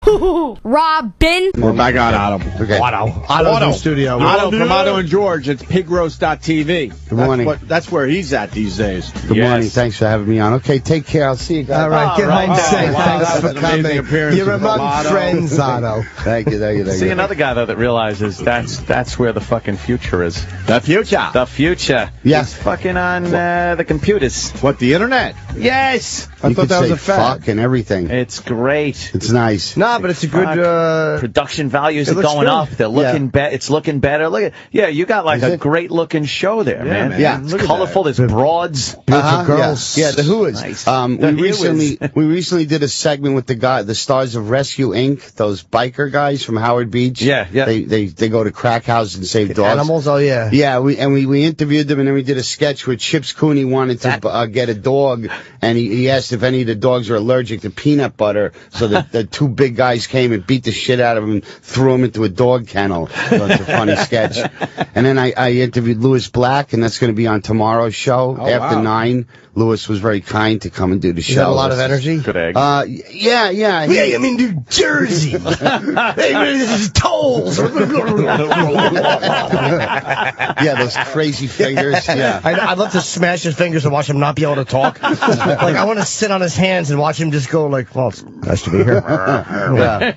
Robin. We're back on Otto. Okay. Otto's in the studio. Otto from Otto and George. It's pigroast.tv. Good morning. That's where he's at these days. Good morning. Thanks for having me on. Okay, take care. I'll see you guys. All right, get home safe. Wow, Thanks for coming. You're among friends, Otto. Thank you. See, another guy, though, that realizes that's where the fucking future is. The future. The future. Yes. It's fucking on the computers. What, the internet? Yes. I thought that was a fact. fact. And everything. It's great. It's nice. No, but it's a good... Production values it are looks going good. up. They're looking better. It's looking better. Look at you got like Is a it? great looking show there, man. Yeah. It's colorful. There's broads. Beautiful girls. Yeah, the Who's. Nice. We recently did a segment with the stars of Rescue Inc., those biker guys from Howard Beach. Yeah. They go to crack houses and save dogs. Animals, oh yeah. Yeah, we interviewed them, and then we did a sketch where Chips Cooney wanted to get a dog, and he asked if any of the dogs are allergic to peanut butter, so the two big guys came and beat the shit out of him and threw him into a dog kennel. So it's a funny sketch. And then I interviewed Louis Black, and that's going to be on tomorrow's show after 9. Louis was very kind to come and do the show. You had a lot of energy? Good egg. Yeah. Hey, I'm in New Jersey. Hey, this is tolls. Yeah, those crazy fingers. Yeah. I'd love to smash his fingers and watch him not be able to talk. Like, I want to sit on his hands and watch him just go like, well, it's nice to be here. Yeah.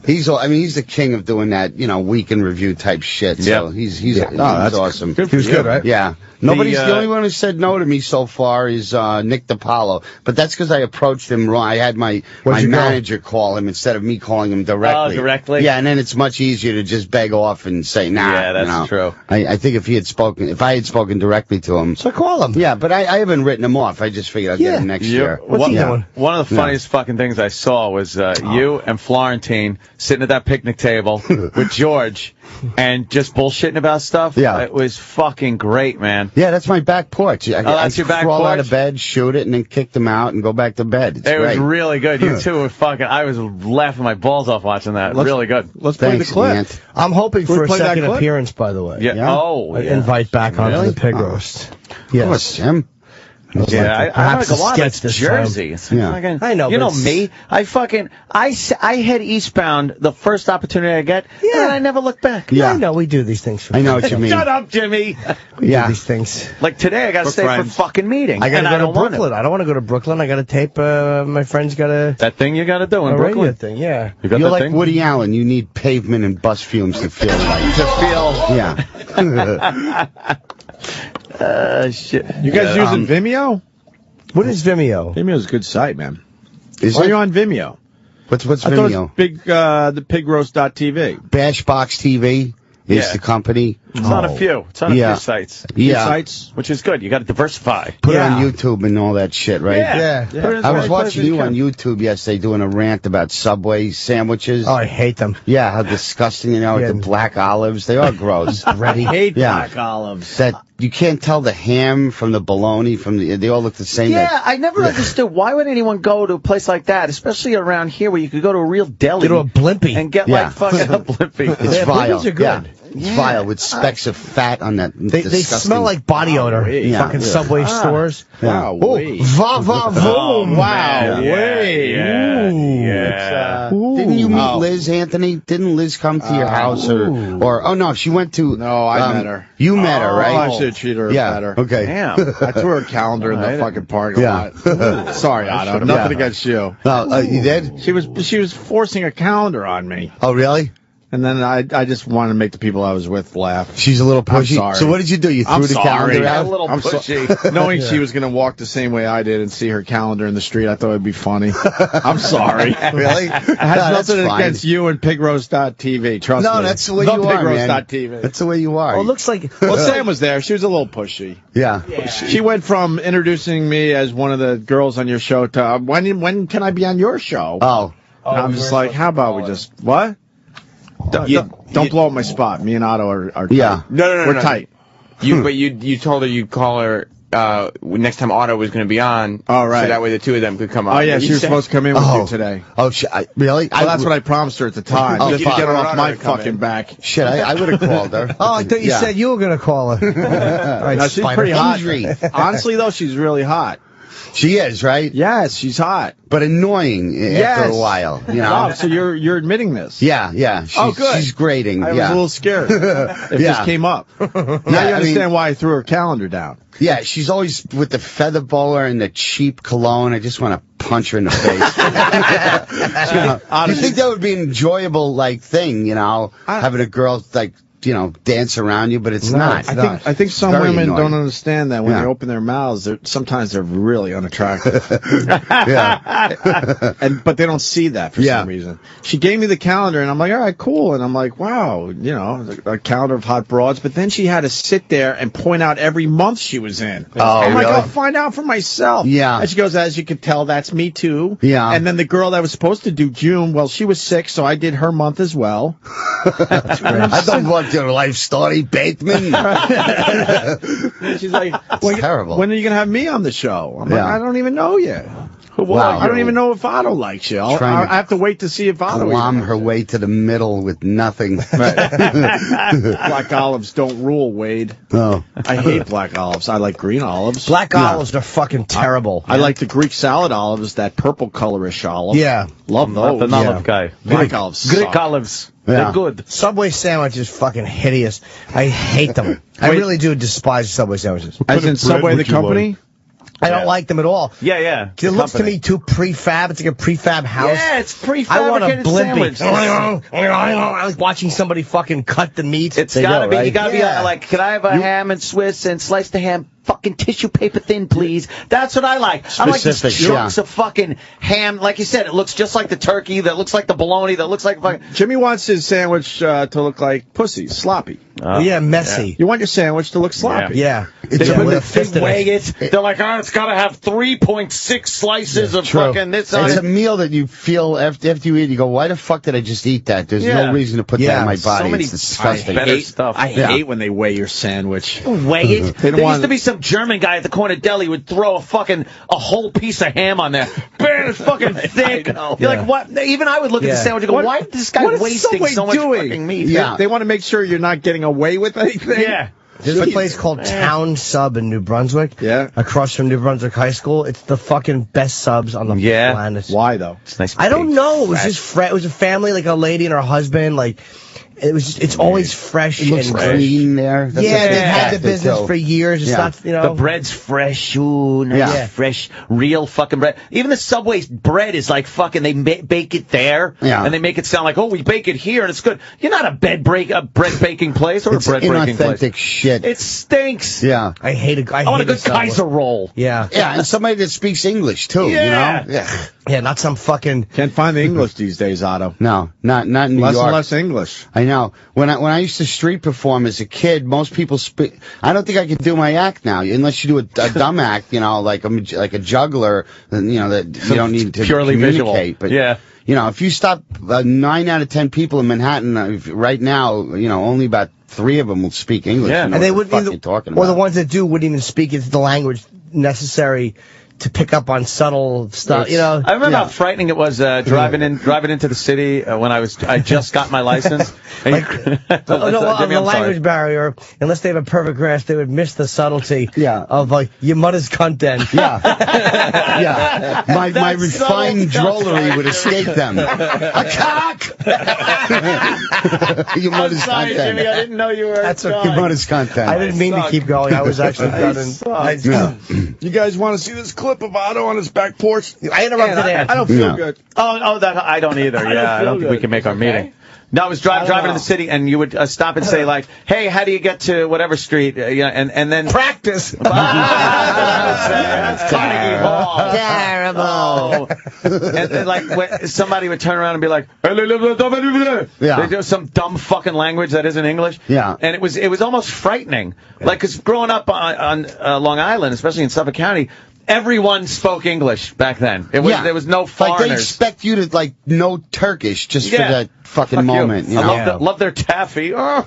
He's the king of doing that, week in review type shit. So he's awesome. He was good, right? Yeah. The only one who said no to me so far is Nick DiPaolo, but that's because I approached him wrong. I had my manager call him instead of me calling him directly. Oh, directly? Yeah, and then it's much easier to just beg off and say nah. Yeah, that's true. I think if I had spoken directly to him, So call him. yeah, but I haven't written him off. I just figured I'd get him next year. What's he doing? One of the funniest fucking things I saw was you and Florentine sitting at that picnic table with George and just bullshitting about stuff. Yeah. It was fucking great, man. Yeah, that's my back porch. That's your back crawl porch? out of bed, shoot it, and then kick them out and go back to bed. It's It was great. really good. You two were fucking... I was laughing my balls off watching that. Really good. Let's play the clip. Ant. I'm hoping Can we for a play that second clip? appearance, by the way. Yeah. Oh, yeah. Invite back onto Really? the pig roast. Of course, Jim. Yeah, I Perhaps like a a lot. sketch It's this Jersey. time. It's Yeah. fucking, I know, You but know it's- me. I head eastbound the first opportunity I get, and I never look back. Yeah. I know we do these things for I know what you mean. Shut up, Jimmy. We Yeah. do these things. Like today, I got to stay friends. for fucking meeting. I gotta and go to don't want Brooklyn. I don't want to go to Brooklyn. I got to tape. My friend's got a That thing you got to do in radio Brooklyn. thing. Yeah. You got You're that like thing? Woody Allen. You need pavement and bus fumes to feel like. To feel. Yeah. Shit. You guys using Vimeo? What is Vimeo? Vimeo's a good site, man. Is Why are it? you on Vimeo? What's I thought it Vimeo? was the pigroast.tv. Bashbox TV is Yeah. the company. It's on a few. It's on a Yeah. few sites. Yeah. Sites. Which is good. You got to diversify. Put it Yeah. on YouTube and all that shit, right? Yeah. I was watching you on YouTube yesterday doing a rant about Subway sandwiches. Oh, I hate them. Yeah, how disgusting, with Yeah. the black olives. They are gross. Ready? Hate Yeah. black olives. That you can't tell the ham from the bologna they all look the same. Yeah, I never understood why would anyone go to a place like that, especially around here where you could go to a real deli. Go to a Blimpie. And get Yeah. like fucking a Blimpie. It's Yeah, vile. Blimpies are good. Yeah. It's vile with specks of fat on that. They smell like body odor. Yeah. Fucking Subway stores. Wow. Oh, va va voom. Wow. Yeah. Didn't you meet Liz, Anthony? Didn't Liz come to your house or oh no, she went to. No, I met her. You met her, right? I should treat her better. Okay. Damn. I threw her calendar in the fucking parking lot. Sorry, Otto. Nothing against you. No, you did? She was forcing a calendar on me. Oh, really? And then I just wanted to make the people I was with laugh. She's a little pushy. I'm sorry. So what did you do? You threw the calendar out? A little I'm pushy. Knowing she was going to walk the same way I did and see her calendar in the street, I thought it'd be funny. I'm sorry. Really? It has nothing against you and pigroast.tv. Trust me. No, that's the way you are, man. Pigroast.tv. That's the way you are. Well, it looks like. Well, Sam was there. She was a little pushy. Yeah. She went from introducing me as one of the girls on your show to when can I be on your show? Oh. And I'm just like, how about we just what? Don't blow up my spot. Me and Otto are tight. Yeah. No. We're tight. But you told her you'd call her next time Otto was going to be on. Oh, right. So that way the two of them could come on. Oh, yeah, she was supposed to come in with you today. Oh, really? Well, that's what I promised her at the time. Oh, just to fuck. get her off my Come fucking in. back. Shit, I would have called her. Oh, I thought you said you were going to call her. All right, No, she's Spider. pretty hot. Injury. Honestly, though, she's really hot. She is, right? Yes, she's hot. But annoying after a while, you know? Oh, so you're admitting this? Yeah. She's, good. She's grating. I was a little scared if this came up. Now you understand why I threw her calendar down. Yeah, she's always with the feather bowler and the cheap cologne. I just want to punch her in the face. You think that would be an enjoyable, thing, having a girl, dance around you, but it's not. I think some women don't understand that when they open their mouths, sometimes they're really unattractive. But they don't see that for some reason. She gave me the calendar, and I'm like, all right, cool. And I'm like, wow, a calendar of hot broads. But then she had to sit there and point out every month she was in. I'm like, I'll find out for myself. Yeah. And she goes, as you can tell, that's me too. Yeah. And then the girl that was supposed to do June, well, she was sick, so I did her month as well. I don't want your life story, Bateman. She's like, terrible. When are you going to have me on the show? I'm like, I don't even know yet. Wow. I don't even know if Otto likes you. I have to wait to see if Otto glom her way to the middle with nothing. Black olives don't rule, Wade. Oh. I hate black olives. I like green olives. Black olives are fucking terrible. I like the Greek salad olives, that purple colorish olive. Yeah. Love those. Not an olive guy. Black olives Greek suck. olives. Yeah. They're good. Subway sandwich is fucking hideous. I hate them. I really do despise Subway sandwiches. As in Subway the company? I don't like them at all. Yeah. It looks to me too prefab. It's like a prefab house. Yeah, it's prefabricated I want a blimpy. sandwich. I like watching somebody fucking cut the meat. It's gotta be. right? You gotta be like, could I have a ham and Swiss and slice the ham fucking tissue paper thin, please? That's what I like. I like these chunks of fucking ham. Like you said, it looks just like the turkey. That looks like the bologna. That looks like fucking. Jimmy wants his sandwich to look like pussy, sloppy. Messy. You want your sandwich to look sloppy. Yeah. They weigh it. They're like, it's got to have 3.6 slices of fucking this on It's it. a meal that you feel after you eat. You go, why the fuck did I just eat that? There's no reason to put that in my body. So many it's disgusting. better stuff. I hate when they weigh your sandwich. Weigh it. They don't There want- used to be some German guy at the corner deli would throw a whole piece of ham on there. Man, it's fucking thick. You're like, what? Even I would look at the sandwich and go, why is this guy wasting so much fucking meat? Yeah. They want to make sure you're not getting away with anything. Yeah. There's a place called Town Sub in New Brunswick. Yeah. Across from New Brunswick High School. It's the fucking best subs on the planet. Why though? It's nice. I don't know. It was just it was a family, like a lady and her husband. It was just, it's always fresh. It looks and clean there. That's yeah, a they've had the factor, business too. for years. It's not, The bread's fresh. Ooh, nice, fresh, real fucking bread. Even the Subway's bread is like fucking, they bake it there. Yeah. And they make it sound like, oh, we bake it here and it's good. You're not a bread baking place or It's a bread breaking place. inauthentic shit. It stinks. Yeah. I hate it. I want a good Kaiser roll. Yeah. Yeah, and somebody that speaks English, too, Yeah. you know? Yeah. Yeah, not some fucking. Can't find the English these days, Otto. No, not in New Less York. and less English. I know. When I used to street perform as a kid, most people speak. I don't think I could do my act now, unless you do a dumb act, like a juggler. Then that you don't need to purely communicate. visual. But if you stop 9 out of 10 people in Manhattan right now, only about 3 of them will speak English. Yeah. You know And they what the wouldn't fuck you're talking or the about. ones that do wouldn't even speak the language necessary to pick up on subtle stuff, I remember how frightening it was driving into the city when I just got my license. The language barrier, unless they have a perfect grasp, they would miss the subtlety of your mother's content. Yeah. My refined drollery would escape them. A cock! Your mother's Sorry, content. Jimmy, I didn't know you were. That's okay. Your mother's content. I didn't mean to keep going. I was actually done. You guys want to see this clip of Otto on his back porch? I interrupted Ed. I don't feel good. Oh, that I don't either. Yeah, I don't think we can make our meeting. No, I was driving in the city, and you would stop and say like, "Hey, how do you get to whatever street?" And then Practice. Carnegie Hall. Terrible. And when somebody would turn around and be like, they do some dumb fucking language that isn't English. Yeah. And it was almost frightening. Like, because growing up on Long Island, especially in Suffolk County, everyone spoke English back then. There was no foreigners. Like they expect you to know Turkish just for that fucking moment. You know? I love their taffy. My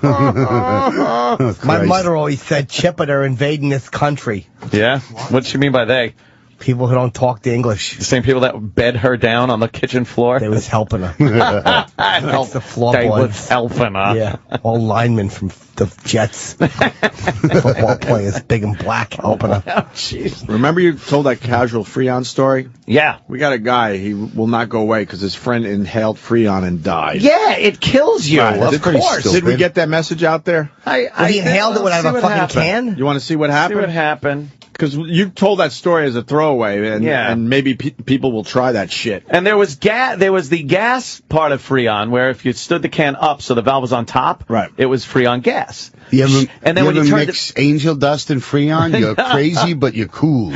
mother always said, "Chipper, they're invading this country." Yeah? What does she mean by they? People who don't talk the English. The same people that bed her down on the kitchen floor. They was helping her. That's the They floorboard. was helping her. Yeah, all linemen from the Jets. Football players, big and black, helping her. Oh, jeez. Remember you told that casual Freon story? Yeah. We got a guy, he will not go away because his friend inhaled Freon and died. Yeah, it kills you. Right. Of course. Did we get that message out there? He inhaled it without a fucking can? You want to see what happened? See what happened. Because you told that story as a throwaway, and maybe people will try that shit. And there was the gas part of Freon, where if you stood the can up so the valve was on top, right, it was Freon gas. You ever, and then you when ever you turned mix angel dust and Freon? You're crazy, but you're cool.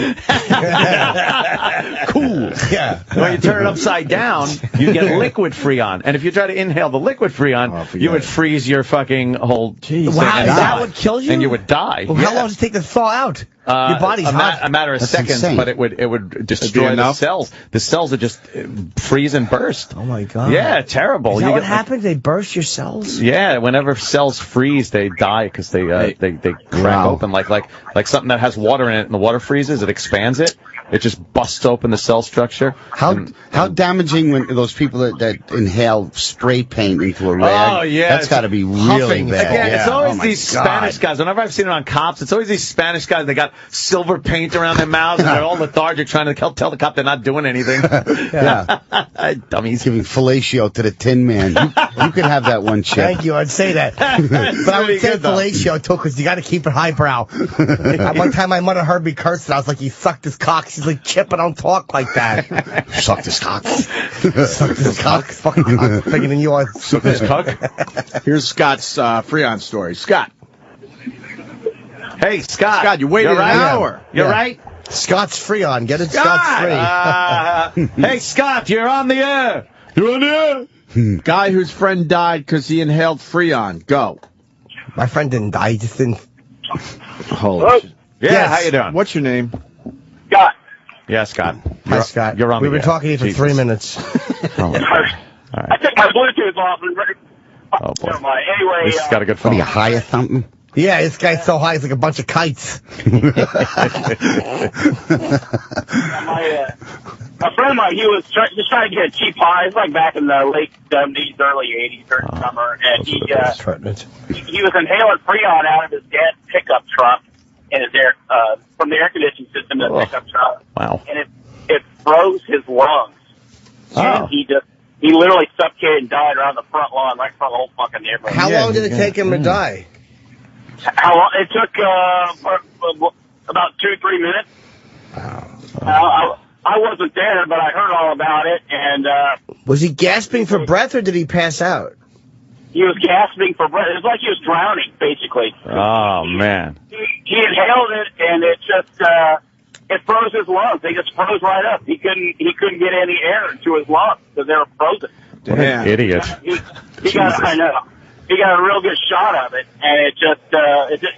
Cool. Yeah. When you turn it upside down, you get liquid Freon. And if you try to inhale the liquid Freon, you would freeze your fucking whole thing. Wow, is that what kills you? And you would die. Well, how long does it take to thaw out? Your body's hot. A matter of seconds, insane. but it would destroy the cells. The cells would just freeze and burst. Oh my god. Yeah, terrible. Is that what happens? They burst your cells? Yeah, whenever cells freeze, they die because they crack open like something that has water in it, and the water freezes, it expands it. It just busts open the cell structure. How damaging when those people that inhale spray paint into a rag? Oh yeah, that's got to be really bad. Again, it's always Oh, these Spanish guys. Whenever I've seen it on cops, it's always these Spanish guys. They got silver paint around their mouths and they're all lethargic, trying to tell the cop they're not doing anything. Yeah, dummies. Giving fellatio to the Tin Man. You could have that one chip. Thank you. I'd say that, but I would say fellatio too, because you got to keep it highbrow. One time, my mother heard me curse, and I was like, "You sucked his cock." She's like, "Chip, I don't talk like that." Suck this cock. Suck this cock. Fucking cock bigger than yours. Suck this cock. Here's Scott's Freon story. Scott. Hey, Scott. Scott, you waited an hour. You're right. Scott's Freon. Get it, Scott's free. Hey, Scott, you're on the air. You're on the air. Guy whose friend died because he inhaled Freon. Go. My friend didn't die. He just didn't. Holy shit. Yeah, Yes. how you doing? What's your name? Scott. Yeah, Scott. Hi, Scott. You're on We've the been air. talking to you for Jesus. 3 minutes. All right. I took my Bluetooth off. Oh, boy. Never mind. Anyway, He's got a good What phone. are you high or something? Yeah, this guy's so high, it's like a bunch of kites. my friend of mine, he was just trying to get a cheap high. It's like back in the late 70s, early 80s, during the summer, and he was inhaling Freon out of his dad's pickup truck in his from the air conditioning system in the pickup truck. Wow. And it froze his lungs. Oh. And he literally suffocated and died around the front lawn, right in front of the whole fucking neighborhood. How long did it take him to die? How long? It took about 2-3 minutes. Wow. I wasn't there, but I heard all about it. And was he gasping for breath, or did he pass out? He was gasping for breath. It was like he was drowning, basically. Oh, man. He inhaled it, and it just it froze his lungs. They just froze right up. He couldn't get any air into his lungs because they were frozen. What an idiot. I know. He got a real good shot of it, and it just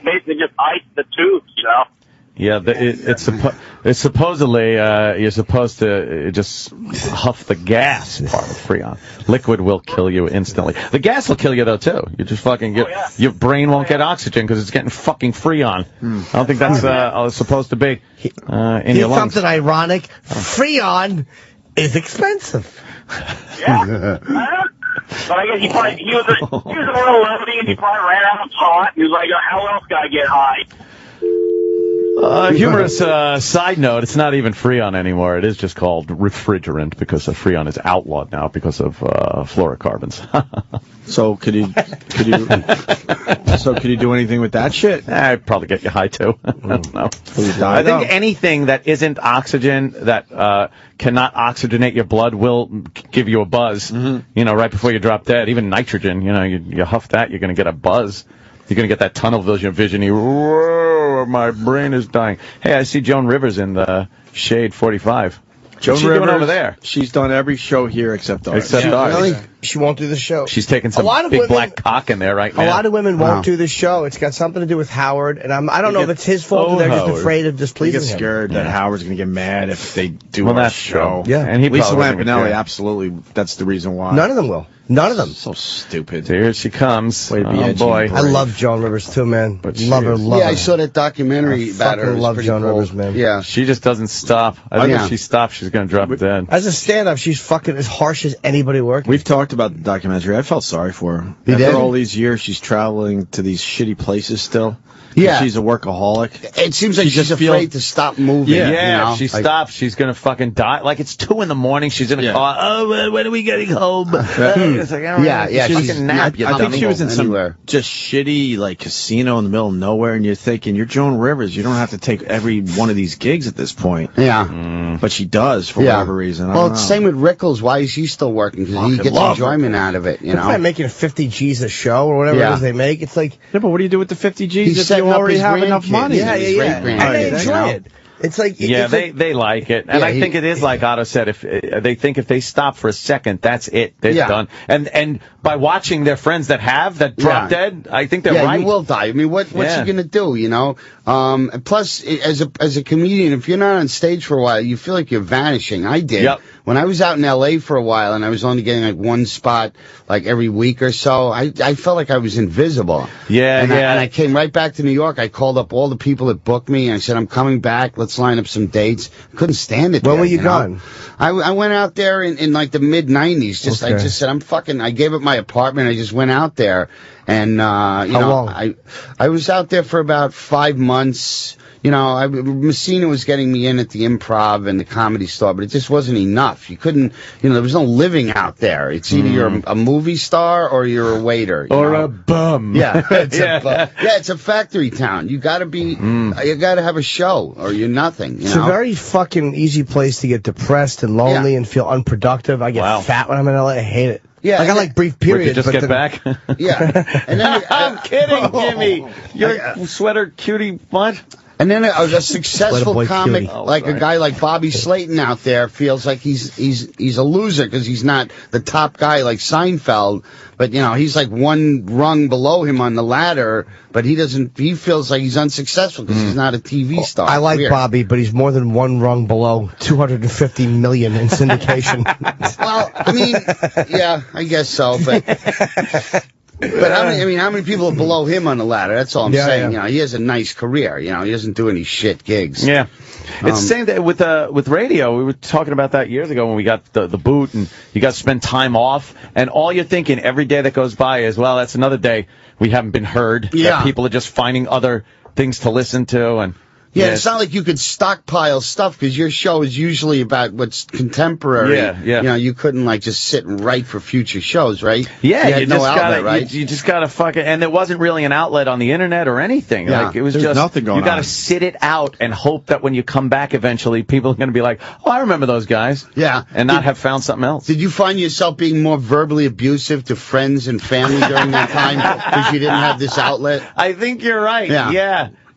basically just iced the tubes, you know. Yeah, it's supposedly you're supposed to just huff the gas part of Freon. Liquid will kill you instantly. The gas will kill you though too. You just fucking your brain won't get oxygen because it's getting fucking Freon. I don't think that's supposed to be in your lungs. Something ironic. Freon is expensive. Yeah. But I guess he was a little levity, and he probably ran out of pot. He was like, how else can I get high? Humorous side note, it's not even Freon anymore. It is just called refrigerant because Freon is outlawed now because of fluorocarbons. So could you do anything with that shit? I'd probably get you high too. I don't know. I think anything that isn't oxygen, that cannot oxygenate your blood, will give you a buzz. You know, right before you drop dead. Even nitrogen, you know, you huff that, you're going to get a buzz. You're going to get that tunnel vision. Whoa, my brain is dying. Hey, I see Joan Rivers in the Shade 45. Joan What's she Rivers, doing over there? She's done every show here except ours. Except ours. Really? She won't do the show. She's taking some big black cock in there right now. A lot of women won't do the show. It's got something to do with Howard, and I don't know if it's his fault or they're just afraid of displeasing him. They get scared that Howard's going to get mad if they do our show. Yeah, and Lisa Lampanelli, absolutely, that's the reason why. None of them will. None of them. So stupid. Here she comes. Oh, boy. I love Joan Rivers, too, man. But love her. Yeah, I saw that documentary about her. I love Joan Rivers, man. Yeah. She just doesn't stop. I think if she stops, she's going to drop dead. As a stand-up, she's fucking as harsh as anybody working. We've talked about the documentary. I felt sorry for her. After all these years, she's traveling to these shitty places still. Yeah. She's a workaholic. It seems like she's afraid to stop moving. Yeah, you know? If she stops, she's going to fucking die. Like, it's 2 a.m, she's in a car. Oh, when are we getting home? It's like, fucking nap. I think she was in some just shitty, like, casino in the middle of nowhere, and you're thinking, you're Joan Rivers. You don't have to take every one of these gigs at this point. Yeah. But she does, for whatever reason. Well, it's the same with Rickles. Why is he still working? Because he gets enjoyment out of it, you know? It's like making 50 G's a show or whatever it is they make. It's like... Yeah, but what do you do with the 50 G's if you already have enough money? Yeah. And they enjoy it. It's like they like it, and I think it is like Otto said. If they think if they stop for a second, that's it. They're done. And by watching their friends that drop dead, I think they're right. You will die. I mean, what's you gonna do? You know. Plus, as a comedian, if you're not on stage for a while, you feel like you're vanishing. I did. Yep. When I was out in L.A. for a while, and I was only getting like one spot like every week or so, I felt like I was invisible. And I came right back to New York. I called up all the people that booked me, and I said, I'm coming back. Let's line up some dates. I couldn't stand it. When were you gone? I went out there in like the mid-'90s. I just said, I gave up my apartment. I just went out there. And, How long? I was out there for about 5 months. You know, Messina was getting me in at the Improv and the Comedy Store, but it just wasn't enough. You couldn't, there was no living out there. It's either you're a movie star or you're a waiter. Or a bum. Yeah. It's a factory town. You gotta be, you gotta have a show or you're nothing. It's a very fucking easy place to get depressed and lonely and feel unproductive. I get fat when I'm in LA. I hate it. Yeah, I like brief periods. Just get back. Yeah, and then I'm kidding, Jimmy. Your sweater cutie, what? And then a successful comic like a guy like Bobby Slayton out there feels like he's a loser because he's not the top guy like Seinfeld, but he's like one rung below him on the ladder, but he feels like he's unsuccessful because he's not a TV star. I like Bobby, but he's more than one rung below 250 million in syndication. Well, I mean, yeah, I guess so, but how many people are below him on the ladder? That's all I'm saying. Yeah. He has a nice career. He doesn't do any shit gigs. Yeah. It's the same that with radio. We were talking about that years ago when we got the boot and you got to spend time off. And all you're thinking every day that goes by is, well, that's another day we haven't been heard. Yeah. That people are just finding other things to listen to. And yeah, it's not like you could stockpile stuff because your show is usually about what's contemporary. Yeah. You couldn't just sit and write for future shows, right? Yeah, you just outlet, right? You just gotta fucking, and there wasn't really an outlet on the internet or anything. Yeah. Like it was There's just nothing going you gotta on. sit it out and hope that when you come back eventually, people are gonna be like, oh, I remember those guys. Yeah, and not have found something else. Did you find yourself being more verbally abusive to friends and family during that time because you didn't have this outlet? I think you're right.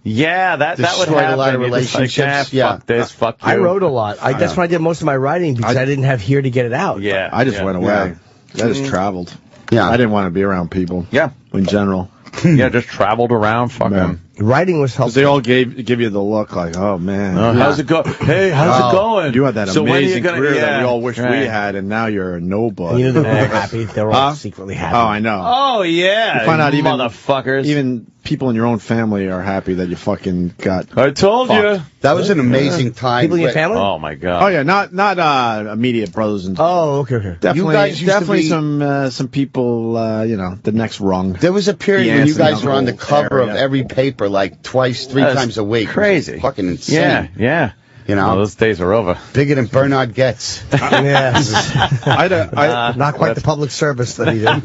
Yeah, that would Destroyed happen. a lot of relationships. Fuck this, fuck you. I wrote a lot. That's when I did most of my writing because I didn't have here to get it out. Yeah. I just went away. I just traveled. Yeah. I didn't want to be around people. Yeah. In general. Yeah, just traveled around, fucking. Writing was helpful. They all give you the look like, oh, man. How's it go? Hey, how's it going? You had that amazing career that we all wish we had, and now you're a nobody. And they were happy. They were all secretly happy. Oh, I know. Oh, yeah. You find out motherfuckers. Even people in your own family are happy that you fucking got. I told you. That was an amazing time. People in your family? Oh, my God. Oh, yeah. Not immediate brothers and. Oh, okay. You guys used definitely to be, some people, the next rung. There was a period when you guys were on the cover of every paper like twice, 3 times a week. Crazy. Fucking insane. Yeah. Those days are over. Bigger than Bernard Getz. Yes. Not quite the public service that he did.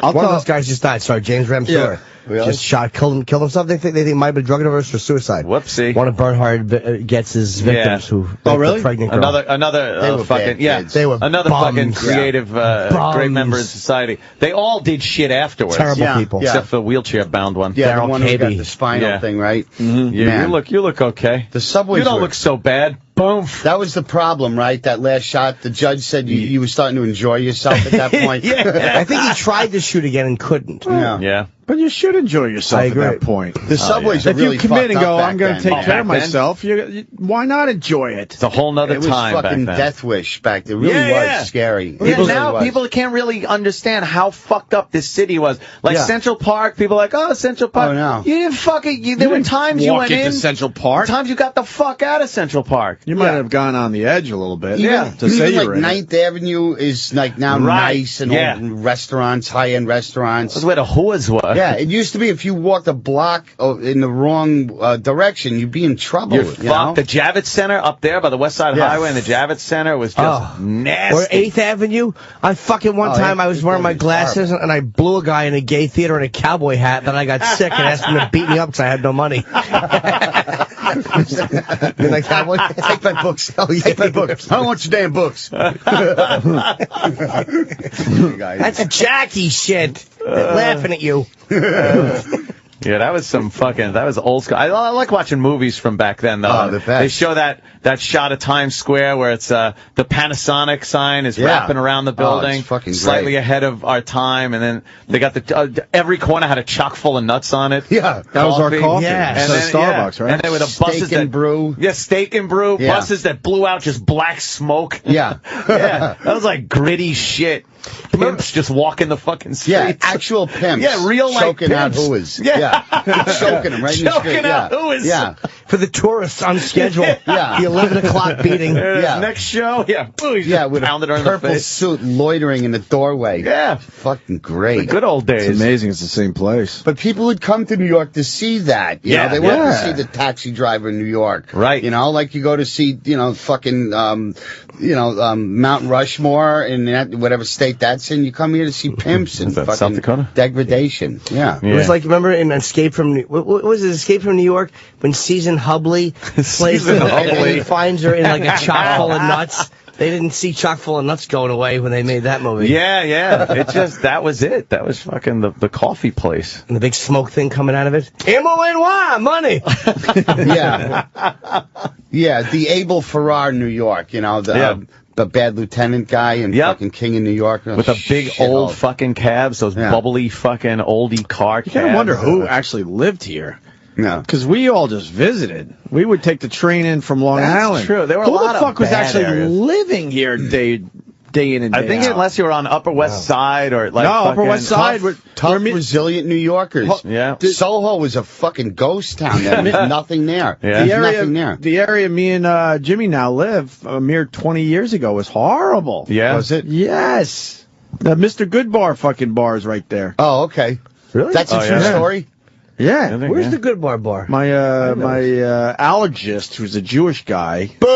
One of those guys just died. Sorry, James Ramseur. Really? Just killed himself. They think might have been drug overdose or suicide. Whoopsie. One of Bernhard Getz's victims who really? the pregnant girl. Another fucking they were another bums. fucking creative great member in society. They all did shit afterwards. Terrible people. Except for the wheelchair bound one. Yeah, the one who got the spinal thing, right? Mm-hmm. You look okay. The subways You don't look so bad. Boom. That was the problem, right? That last shot, the judge said you were starting to enjoy yourself at that point. Yeah. I think he tried to shoot again and couldn't. Yeah. But you should enjoy yourself at that point. The subways are really if you commit and go, I'm going to take care of myself, why not enjoy it? It's a whole nother time. It was fucking death wish back then. It really was scary. Now people can't really understand how fucked up this city was. Like Central Park, people are like, oh, Central Park. Oh, no. You didn't fucking, there were times you went into Central Park. Times you got the fuck out of Central Park. You might have gone on the edge a little bit. To say you were 9th Avenue is like now nice and all restaurants, high-end restaurants. That's where the whores were. Yeah, it used to be if you walked a block in the wrong direction, you'd be in trouble. You're fucked. The Javits Center up there by the West Side Highway and the Javits Center was just nasty. Or 8th Avenue. I fucking one time I was wearing my glasses and I blew a guy in a gay theater in a cowboy hat. Then I got sick and asked him to beat me up because I had no money. Like cowboy, take my books. Oh, take my books. I don't want your damn books. That's Jackie shit. Laughing at you. Yeah, that was that was old school. I like watching movies from back then, though. The best. They show that shot of Times Square where it's, the Panasonic sign is wrapping around the building. It's fucking slightly great. ahead of our time, and then they got every corner had a chock full of nuts on it. Yeah. That was our coffee. Yeah. And then, Starbucks, right? And there were the buses Steak and brew. Yeah, steak and brew. Yeah. Buses that blew out just black smoke. Yeah. Yeah. That was like gritty shit. Pimps just walking the fucking streets. Yeah, actual pimps. Yeah, real life choking pimps. out hooers. Yeah. Choking them right in the street. Choking out hooers. Yeah. For the tourists on schedule. Yeah. The 11 o'clock beating. Yeah. Next show. Yeah. Ooh, With pounded her a in the purple face. suit loitering in the doorway. Yeah. Fucking great. The good old days. It's amazing it's the same place. But people would come to New York to see that. You know, they went to see the taxi driver in New York. Right. You know, like you go to see, fucking, Mount Rushmore in whatever state that's in. You come here to see pimps and fucking South Dakota? degradation. Yeah. It was like, remember in Escape from what was it, Escape from New York, when Season Hubley plays Season and Hubley. he finds her in like a chock full of nuts. They didn't see chock full of nuts going away when they made that movie. Yeah. That was it. That was fucking the coffee place. And the big smoke thing coming out of it. M-O-N-Y, money. Yeah, the Abel Ferrar, New York, the bad lieutenant guy and fucking King of New York. With a big old fucking cabs, those bubbly fucking oldie car cabs. You kind of wonder who actually lived here. No. Because we all just visited. We would take the train in from Long Island. That's true. There were a who lot the of fuck was bad actually areas. living here day in and day I think out? unless you were on Upper West Side or like Upper West Side. Tough, resilient New Yorkers. Yeah. Soho was a fucking ghost town. There was nothing there. Yeah. Nothing there. The area me and Jimmy now live a mere 20 years ago was horrible. Yeah. Was it? Yes. The Mr. Good Bar fucking bar is right there. Oh, okay. Really? That's a true story? Yeah. Where's the Good Bar bar? My allergist, who's a Jewish guy. Boo!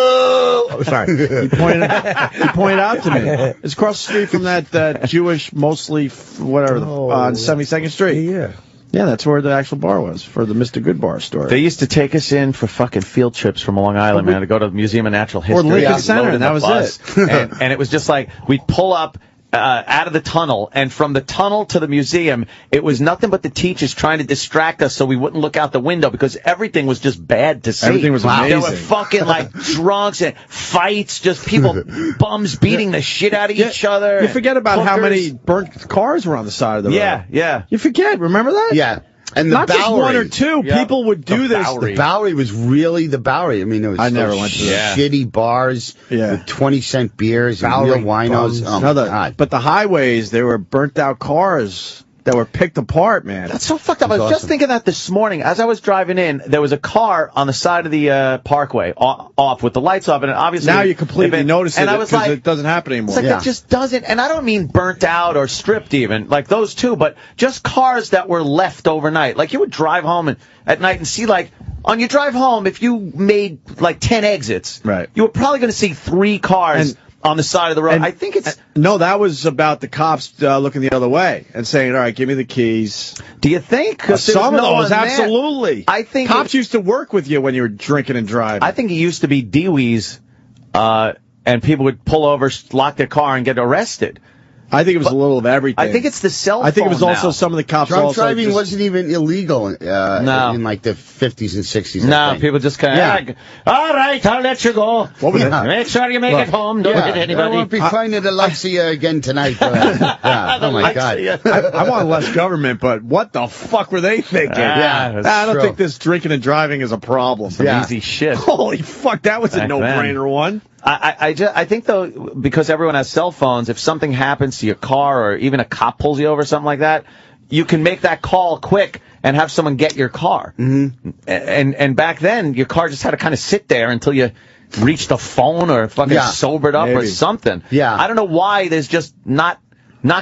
Oh, sorry. He pointed out to me. It's across the street from that Jewish, mostly, on 72nd Street. Yeah. Yeah, that's where the actual bar was, for the Mr. Good Bar store. They used to take us in for fucking field trips from Long Island, man, to go to the Museum of Natural History. Or Lincoln Center, and that was it. and it was just like, we'd pull up out of the tunnel, and from the tunnel to the museum, it was nothing but the teachers trying to distract us so we wouldn't look out the window because everything was just bad to see. Everything was amazing. There were fucking like drunks and fights, just people, bums beating the shit out of each other. You forget about how hookers. many burnt cars were on the side of the road. Yeah. You forget, remember that? Yeah. And Not just one or two. Yeah. People would do this. The Bowery was really the Bowery. I mean, it was I never went to that. shitty bars with 20-cent beers and real winos. Oh, my God. But the highways, they were burnt out cars that were picked apart, man. That's so fucked up. I was just thinking that this morning. As I was driving in, there was a car on the side of the parkway off with the lights off, and obviously now you completely notice it because like, it doesn't happen anymore. It's like it just doesn't, and I don't mean burnt out or stripped even, like those two, but just cars that were left overnight. Like you would drive home at night and see like, on your drive home, if you made like 10 exits, right, you were probably going to see 3 cars on the side of the road. And I think it's... No, that was about the cops looking the other way and saying, all right, give me the keys. Do you think? Some of those, absolutely. I think cops used to work with you when you were drinking and driving. I think it used to be Dee-Wees, and people would pull over, lock their car, and get arrested. I think it was a little of everything. I think it's the cell phone. I think it was also some of the cops. Drunk driving wasn't even illegal in like the 50s and 60s. No, people just kind of, all right, I'll let you go. What was that? Make sure you make it home. Don't hit anybody. I won't be finding the Lexia again tonight. Oh, my God. I want less government, but what the fuck were they thinking? I don't think this drinking and driving is a problem. Some easy shit. Holy fuck, that was a no-brainer one. I think, though, because everyone has cell phones, if something happens to your car or even a cop pulls you over or something like that, you can make that call quick and have someone get your car. Mm-hmm. And back then, your car just had to kind of sit there until you reached the phone or fucking sobered up or something. Yeah. I don't know why there's just not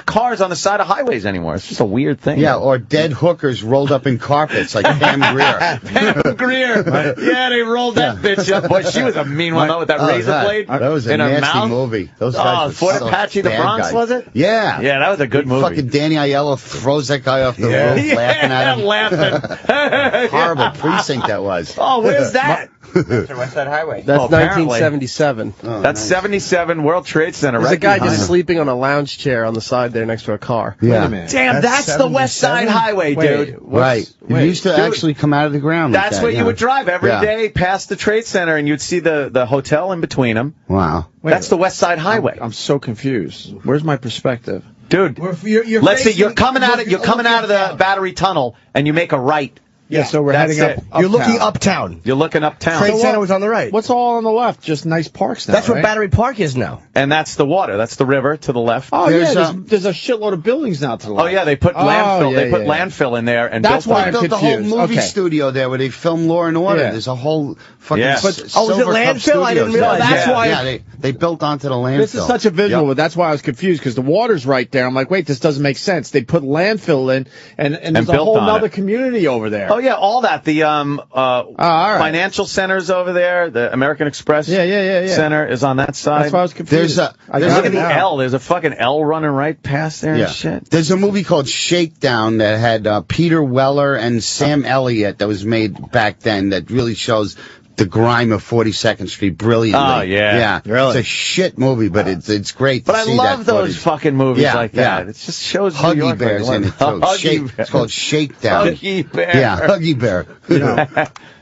cars on the side of highways anymore. It's just a weird thing. Yeah, or dead hookers rolled up in carpets like Pam Grier. Pam Grier. Yeah, they rolled that bitch up. Boy, she was a mean one, though, with that razor blade that was a in her nasty mouth. Movie. Those guys Fort Apache, the Bronx, was it? Yeah. Yeah, that was a good movie. Fucking Danny Aiello throws that guy off the roof laughing at him. Laughing. Horrible precinct that was. Oh, where's that? That's the West Side Highway. That's 1977. Oh, that's 77 World Trade Center. There's a guy just sleeping on a lounge chair on the side there next to a car. Yeah. Wait a minute. Damn, that's the West Side Highway, dude. Right. It used to actually come out of the ground. That's where you would drive every day past the Trade Center, and you'd see the hotel in between them. Wow. That's the West Side Highway. I'm so confused. Where's my perspective? Dude, let's see. You're coming out of the Battery Tunnel, and you make a right. Yeah, so we're heading up. You're looking uptown. You're looking uptown. Trade Center was on the right. What's all on the left? Just nice parks now. That's where Battery Park is now. And that's the water. That's the river to the left. Oh, there's a shitload of buildings now to the left. Oh, yeah, they put landfill. They put landfill in there. And that's why they built the whole movie studio there where they film Law and Order. There's a whole fucking was it landfill? I didn't realize. That's why. Yeah, they built onto the landfill. This is such a visual, but that's why I was confused, because the water's right there. I'm like, wait, this doesn't make sense. They put landfill in, and there's a whole other community over there. Oh, yeah, all that. The financial center's over there. The American Express Center is on that side. That's why I was confused. Look at the L. There's a fucking L running right past there and shit. There's a movie called Shakedown that had Peter Weller and Sam Elliott that was made back then that really shows the grime of 42nd Street brilliantly. Oh, yeah. Yeah. Really? It's a shit movie, but it's great to see that. But I love those fucking movies like that. Yeah. It just shows Huggy Bear's in it, too. It's called Shakedown. Huggy Bear. Yeah, Huggy Bear. You know.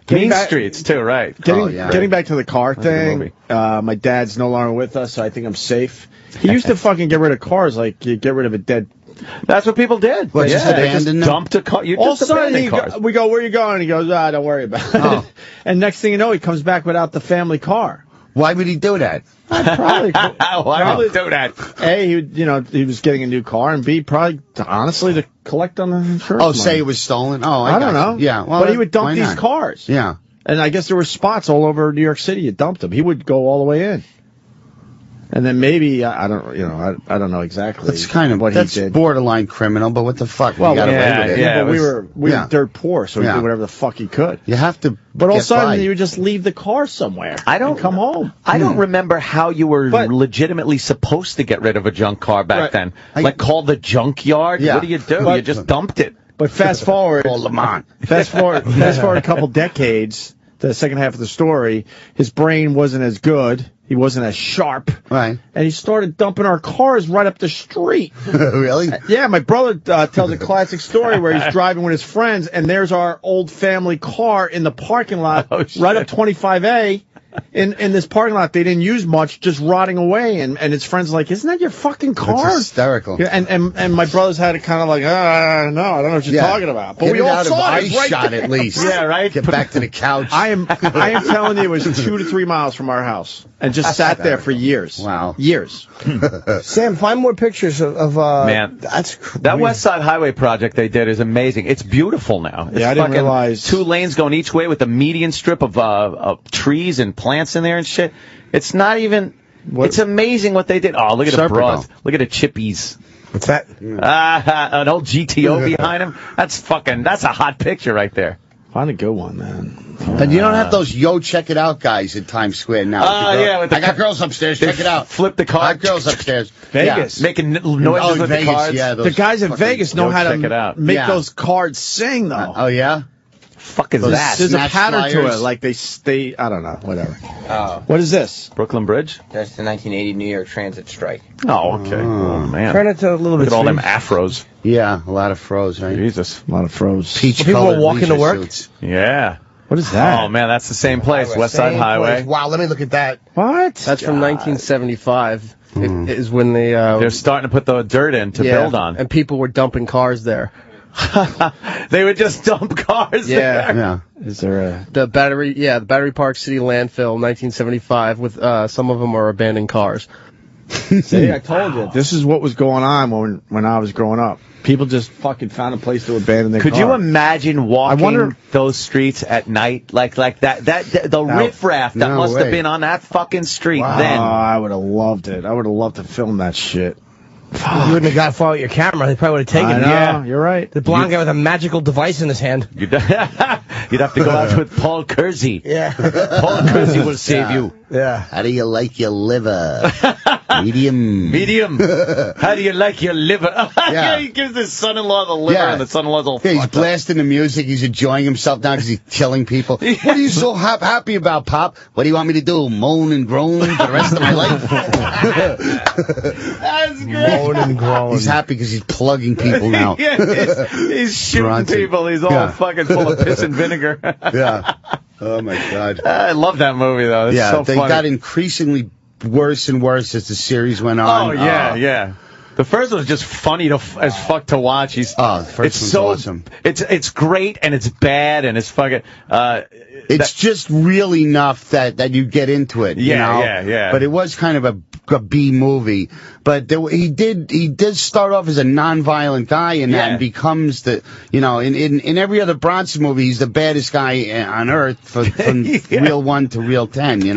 Mean Streets, too, right. Getting back to the car thing, my dad's no longer with us, so I think I'm safe. He used to fucking get rid of cars, like you get rid of a dead... That's what people did. What, just abandon them? Dumped a car. You all just abandoned cars. We go, where are you going? And he goes, don't worry about it. And next thing you know, he comes back without the family car. Why would he do that? Why would he do that? A, he was getting a new car, and B, probably, honestly, to collect on the insurance money. Say it was stolen? Oh, I don't know. Yeah, well, but he would dump these cars. Yeah. And I guess there were spots all over New York City. You dumped them. He would go all the way in. And then maybe I don't know exactly. That's kind of what he did. That's borderline criminal, but what the fuck? Well, we got away with it. Yeah, but we were dirt poor, so he did whatever the fuck he could. You have to. But all of a sudden, you would just leave the car somewhere. And come home. I don't remember how you were legitimately supposed to get rid of a junk car back then. Like call the junkyard. Yeah. What do? You just dumped it. But fast forward. Fast forward a couple decades. The second half of the story, his brain wasn't as good. He wasn't as sharp. Right. And he started dumping our cars right up the street. Really? Yeah, my brother tells a classic story where he's driving with his friends, and there's our old family car in the parking lot right up 25A. In this parking lot, they didn't use much, just rotting away, and his friends are like, isn't that your fucking car? That's hysterical. Yeah, and my brothers had it kind of like, no, I don't know what you're talking about. But we all saw it right shot there. at least. Yeah, right. Get back to the couch. I am telling you, it was 2 to 3 miles from our house, and just sat there for years. Wow, years. Sam, find more pictures of man. That West Side Highway project they did is amazing. It's beautiful now. It's I didn't realize 2 lanes going each way with a median strip of trees and plants in there and shit. It's not even. It's amazing what they did. Oh, look at the broads. Look at the chippies. What's that? An old GTO behind him. That's a hot picture right there. Find a good one, man. And you don't have those check it out guys in Times Square now. I got girls upstairs. Check it out. Flip the car. I got girls upstairs. Vegas. Making noises with Vegas, the cards. Yeah, the guys in Vegas know how to make those cards sing, though. Oh, yeah? Fuck is that? There's a Snatch pattern to flyers. it. Like they, I don't know, whatever. Oh. What is this? Brooklyn Bridge? That's the 1980 New York Transit strike. Oh, okay. Oh, man. Turn it to a little Look bit. at all them sweet. afros. Yeah, a lot of froze, right? Jesus. A lot of froze. Peach People colored were walking to leisure work? suits. Yeah. What is that? Oh, man, that's the same place. West Side Same Highway. place. Wow, let me look at that. What? That's from 1975. It is when they They're starting to put the dirt in to build on. and people were dumping cars there. They would just dump cars there. Yeah. Is there a? The Battery Park City landfill, 1975. With some of them are abandoned cars. See, I told you. This is what was going on when I was growing up. People just fucking found a place to abandon their car. Could you imagine walking wonder- those streets at night like that? The riffraff that no must way. have been on that fucking street Oh, then. I would have loved it. I would have loved to film that shit. You wouldn't have got far with your camera. They probably would have taken I it. know, Yeah. you're right. The blonde guy with a magical device in his hand. You'd have to go out with Paul Kersey. Yeah. Paul Kersey will save you. Yeah. How do you like your liver? Medium. Medium. How do you like your liver? Yeah. He gives his son-in-law the liver, and the son-in-law's all Yeah, he's fucked up. blasting the music. He's enjoying himself now because he's killing people. What are you so happy about, Pop? What do you want me to do? Moan and groan for the rest of my life? That's great. Moan and groan. He's happy because he's plugging people now. Yeah, he's shooting Bronson. people. He's all fucking full of piss and vinegar. Yeah. Oh, my God. I love that movie, though. It's so they funny. got increasingly worse and worse as the series went on. Oh, yeah. The first one was just funny as fuck to watch. The first one's awesome. It's great and it's bad and it's fucking. It's just real enough that you get into it. you know? Yeah. But it was kind of a B movie. But he did start off as a non-violent guy in that and becomes in every other Bronson movie, he's the baddest guy on earth from reel 1 to reel 10, In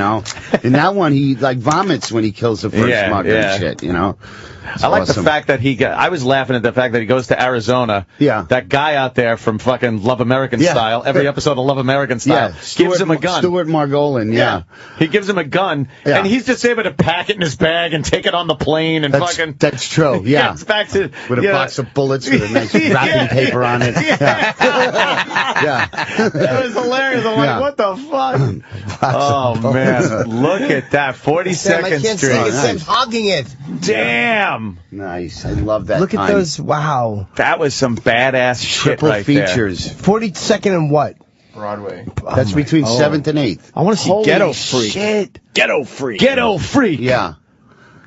that one, he like vomits when he kills the first mugger and shit, It's I like awesome. the fact that I was laughing at the fact that he goes to Arizona. Yeah. That guy out there from fucking Love American Style, every episode of Love American Style, gives him a gun. Stuart Margolin, He gives him a gun, and he's just able to pack it in his bag and take it on the plane and That's true, yeah. It's back to with a box of bullets with a nice wrapping paper on it. Yeah. That was hilarious. I'm like, what the fuck? Oh, man. Look at that. 42nd Street. Sam's hogging it. Damn. Nice. I love that. Look at those. Wow. That was some badass shit triple right features. there. 42nd and what? Broadway. That's between 7th and 8th. I want to see Holy Ghetto Freak. shit. Ghetto Freak. Ghetto Freak. Yeah.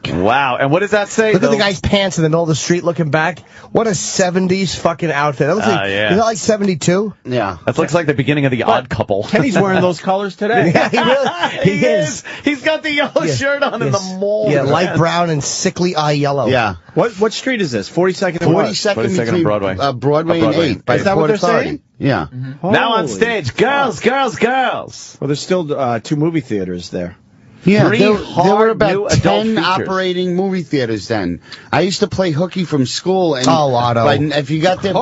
Wow. And what does that say? Look at though? the guy's pants in the middle of the street looking back. What a 70s fucking outfit. That looks like, yeah. is that like 72? Yeah. That looks like the beginning of The Odd Couple. Kenny's wearing those colors today. Yeah, he really he is. He's got the yellow shirt on in the mall. Yeah, light man. brown and sickly eye yellow. Yeah. What street is this? 42nd and what? 42nd 42nd between Broadway. Broadway and 8th. By Is that what Port they're Authority. saying? Yeah. Now on Holy stage. Girls, girls, girls. Well, there's still 2 movie theaters there. Yeah, Three there were hard about new adult 10 features. operating movie theaters then. I used to play hooky from school. And Otto. if you got there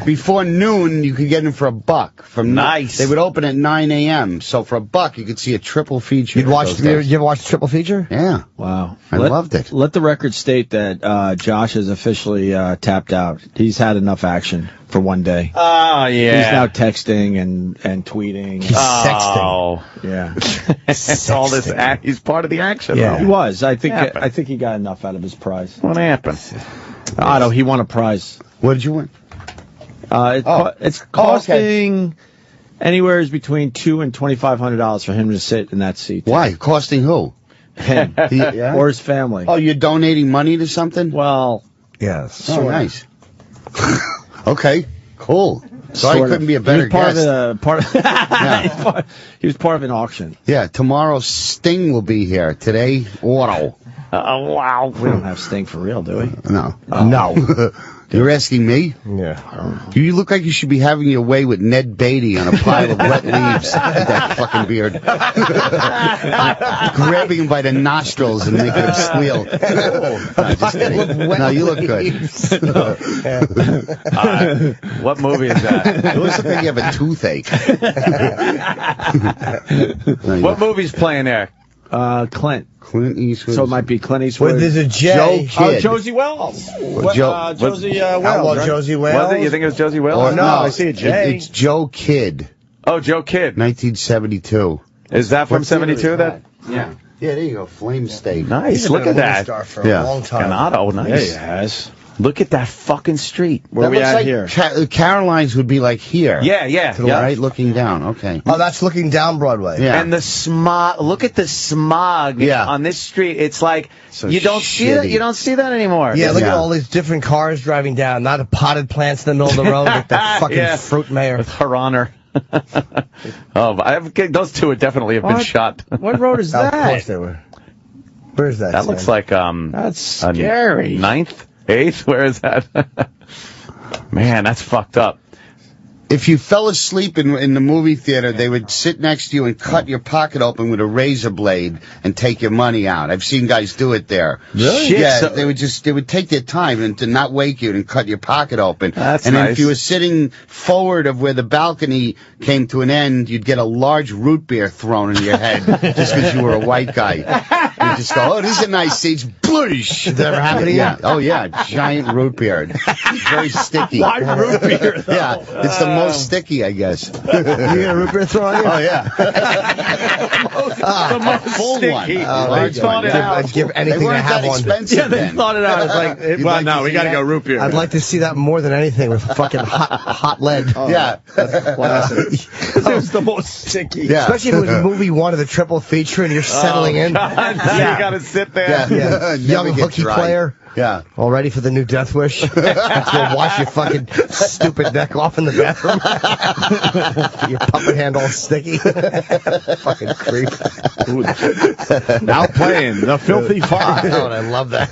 before noon, you could get in for $1. Nice. They would open at 9 a.m. So for $1, you could see a triple feature. You'd you ever watch the triple feature? Yeah. Wow. I loved it. Let the record state that Josh is officially tapped out. He's had enough action for one day. Oh, yeah. He's now texting and tweeting. He's Oh. Yeah. It's all this he's part of the action. Yeah. though. He was. I think Happened. he got enough out of his prize. What happened? Otto, he won a prize. What did you win? It's costing anywhere between $200 and $2,500 for him to sit in that seat. Why? Costing who? Him Yeah? or his family. Oh, you're donating money to something? Well, Yes. Oh, nice. Okay, cool. Sorry, sort couldn't of. be a better He was guest. he was part of an auction. Yeah, tomorrow Sting will be here. Today, Otto. Oh, wow. We don't have Sting for real, do we? No. No. You're asking me? Yeah. You look like you should be having your way with Ned Beatty on a pile of wet leaves with that fucking beard. Grabbing him by the nostrils and making him squeal. No, just kidding. No, you look good. What movie is that? It looks like you have a toothache. No, What movie's playing there? Clint. Clint Eastwood. So it might be Clint Eastwood. Well, there's a J. Joe Kidd. Josie Wells. Josie Outlaw Wells. Right? Josie Wells. Was it? You think it was Josie Wells? Or no, I see a J. It's Joe Kidd. Oh, Joe Kidd. 1972. Is that from 72? That? Yeah. Yeah, there you go. Flame steak. Nice. Look at that. Star for a long time. Otto, nice. Yeah, he has. Look at that fucking street. Where we at here? Caroline's would be like here. Yeah. To the right, looking down. Okay. Oh, that's looking down Broadway. Yeah. And the smog. Look at the smog on this street. It's like you don't see that. You don't see that anymore. Yeah, look at all these different cars driving down. Not a potted plants in the middle of the road with that fucking fruit mayor. With Her Honor. Those two would definitely have been shot. What road is that? Of course they were. Where is that? That looks like that's scary. 9th, 8th. Where is that? Man, that's fucked up. If you fell asleep in the movie theater, they would sit next to you and cut your pocket open with a razor blade and take your money out. I've seen guys do it there. Really? Yeah, they would take their time and to not wake you and cut your pocket open. That's and then nice. if you were sitting forward of where the balcony came to an end, you'd get a large root beer thrown in your head just because you were a white guy. You just go, oh, this is a nice seat. Bloosh. Did that ever happen to you? Yeah. Oh, yeah. Giant root beer. Very sticky. Why root beer, though? Yeah. It's the most sticky, I guess. You get a root beer thrown on you? Oh, yeah. The most full sticky. one. They thought it out. I'd give anything They to weren't have that one. expensive Yeah, they then. thought it out. It's like, You'd well, like no, to we see got to that? go root beer. I'd like to see that more than anything with fucking hot lead. Yeah. Classic. It was the most sticky. Yeah. Especially if it was movie one of the triple feature and you're settling in. God, now you got to sit there. Yeah. Young Never get hooky dry. player. Yeah. All ready for the new Death Wish? Let's go wash your fucking stupid neck off in the bathroom. Your puppet hand all sticky. Fucking creep. Now playing The Filthy Five. Oh, and I love that.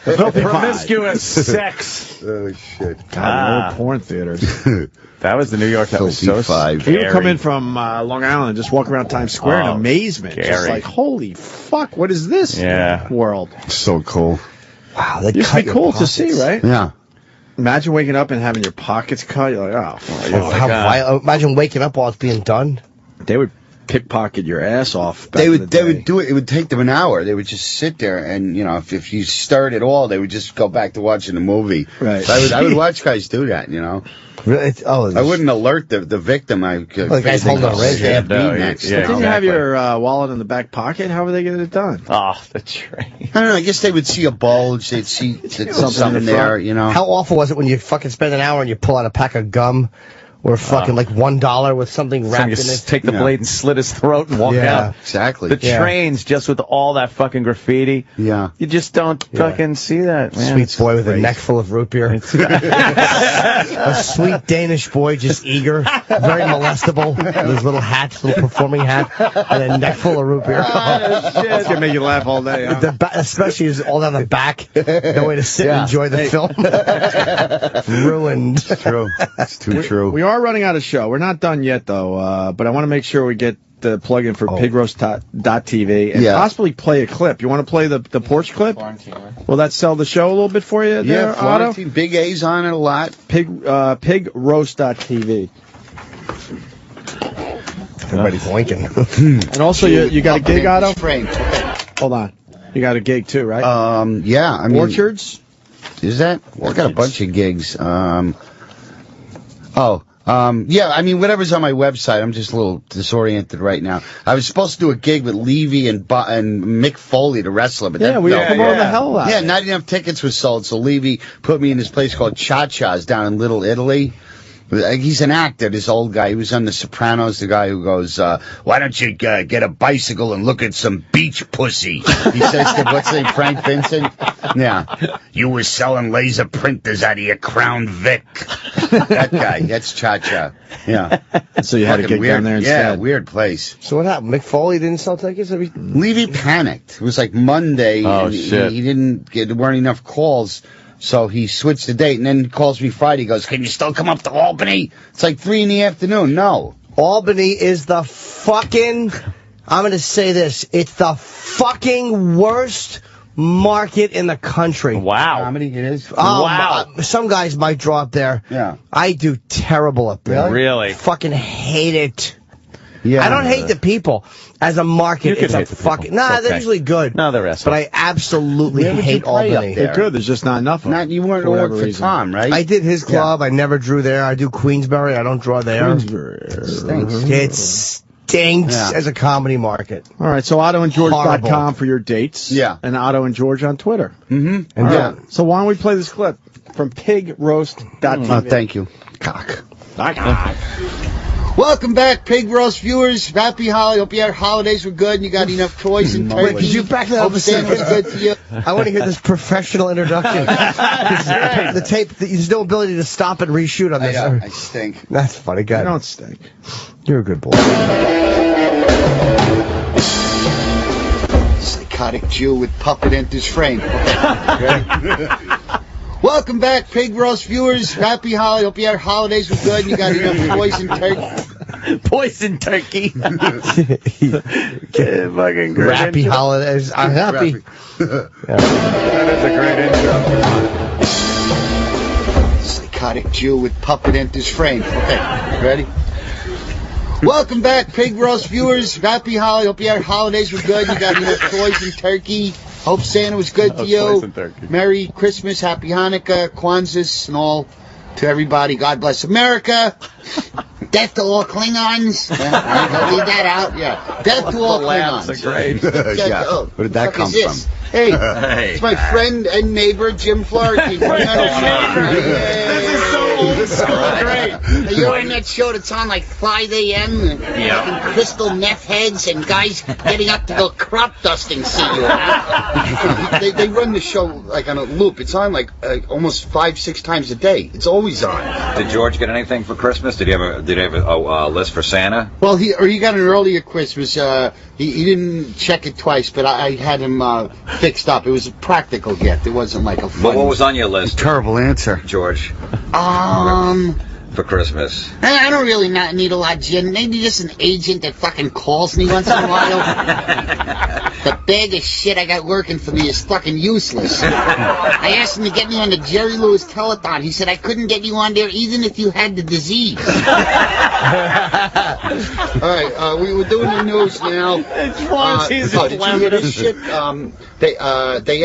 Filthy Promiscuous sex. Oh, shit. God, old porn theaters. That was the New York. That was so Five. scary. You would come in from Long Island and just walk around Times Square in amazement. Scary. Just like, holy fuck, what is this world? So cool. Wow, they Used to be cool to see, right? Yeah. Imagine waking up and having your pockets cut. You're like, oh, fuck. How violent. Imagine waking up while it's being done. They would pickpocket your ass off. Back They in would the day. do it. It would take them an hour. They would just sit there, and if you stirred at all, they would just go back to watching the movie. Right. So I would watch guys do that. Really? I wouldn't alert the victim. the guy's holding a razor. next. Yeah. Didn't you have your wallet in the back pocket? How were they getting it done? Oh, the train. I don't know. I guess they would see a bulge. They'd see something in the there. front. How awful was it when you fucking spend an hour and you pull out a pack of gum or fucking like $1 with something wrapped in it? Take the blade and slit his throat and walk out. Exactly. The trains, just with all that fucking graffiti. Yeah. You just don't fucking see that, man. Sweet boy with a neck full of root beer. A sweet Danish boy, just eager, very molestable, with his little hat, little performing hat, and a neck full of root beer. It's gonna make you laugh all day. Huh? Especially all down the back. No way to sit and enjoy the film. Ruined. It's true. It's too true. We are running out of show. We're not done yet, though. But I want to make sure we get the plug-in for pigroast.tv and possibly play a clip. You want to play the porch clip? Will that sell the show a little bit for you there, Otto? Florentine. Big A's on it a lot. Pigroast.tv. Everybody's winking. And also, you got a gig, Otto? Frames. Hold on. You got a gig, too, right? Yeah. I mean, Orchards? Is that? I got a bunch of gigs. Yeah, I mean, whatever's on my website. I'm just a little disoriented right now. I was supposed to do a gig with Levy and Mick Foley, the wrestler, but we promoted the hell out. Yeah, not enough tickets were sold, so Levy put me in this place called Cha-Cha's down in Little Italy. He's an actor, this old guy. He was on The Sopranos, the guy who goes, why don't you get a bicycle and look at some beach pussy? He says to, what's his name, Frank Vincent? Yeah. You were selling laser printers out of your Crown Vic. That guy, that's Cha-Cha. Yeah. So you had a gig down there instead? Yeah, weird place. So what happened? Mick Foley didn't sell tickets? Levy panicked. It was like Monday. Oh, and shit. He didn't get, there weren't enough calls. So he switched the date, and then he calls me Friday. He goes, can you still come up to Albany? It's like 3 in the afternoon. No. Albany is the fucking, I'm going to say this, it's the fucking worst market in the country. Wow. Comedy it is? Wow. Some guys might draw up there. Yeah. I do terrible up there. Really? Fucking hate it. Yeah. I don't hate the people. As a market, it's a fucking... Nah, they're usually good. No, they're assholes. But I absolutely hate Albany. They're good. There's just not enough of them. You weren't working for Tom, right? I did his club. I never drew there. I do Queensbury. I don't draw there. It stinks as a comedy market. All right, so OttoandGeorge.com for your dates. Yeah. And Otto and George on Twitter. Mm-hmm. And so why don't we play this clip from pigroast.tv. Oh, thank you. Cock. Welcome back, Pig Roast viewers. Happy holiday. Hope your holidays were good and you got enough toys and turkey. Wait, could you back that up a second? Was good to you. I want to hear this professional introduction. The tape, there's no ability to stop and reshoot on this. I stink. That's funny, guy. You don't stink. You're a good boy. Psychotic Jew with puppet enters frame. Okay. Welcome back, Pig Roast viewers. Happy holiday. Hope your holidays were good and you got enough poison turkey. Poison turkey. Fucking great. Happy holidays. I'm happy. That is a great intro. Psychotic Jew with puppet enters frame. Okay, ready? Welcome back, Pig Roast viewers. Happy holiday. Hope your holidays were good. You got enough toys and turkey. Hope Santa was good to you. Merry Christmas, Happy Hanukkah, Kwanzaa, and all to everybody. God bless America. Death to all Klingons. I'll leave that out. Yeah. Death to all Klingons. That's great. Where did that come from? Hey, it's my friend and neighbor, Jim Flaherty. This is so old school. Great. You're in that show that's on like 5 a.m. Yeah. Crystal meth heads and guys getting up to go crop dusting see you. They run the show like on a loop. It's on like almost 5-6 times a day. It's always on. Did George get anything for Christmas? Did he have a list for Santa? Well, he got an earlier Christmas. He didn't check it twice, but I had him fixed up. It was a practical gift. It wasn't like a fun... But what was on your list? Terrible answer. George. For Christmas. I don't really need a lot of gin. Maybe just an agent that fucking calls me once in a while. The bag of shit I got working for me is fucking useless. I asked him to get me on the Jerry Lewis telethon. He said I couldn't get you on there even if you had the disease. All right, we were doing the news now. It's once he's a did you hear this shit? They